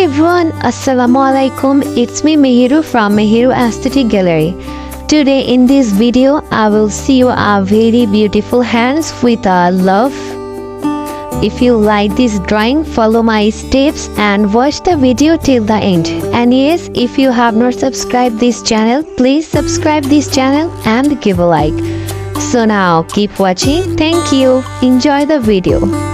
everyone, Assalamualaikum. It's me Meheru from Meheru Aesthetic Gallery. Today in this video, I will see you a very beautiful hands with a love. If you like this drawing, follow my steps and watch the video till the end. And yes, if you have not subscribed this channel, please subscribe this channel and give a like. So now keep watching. Thank you. Enjoy the video.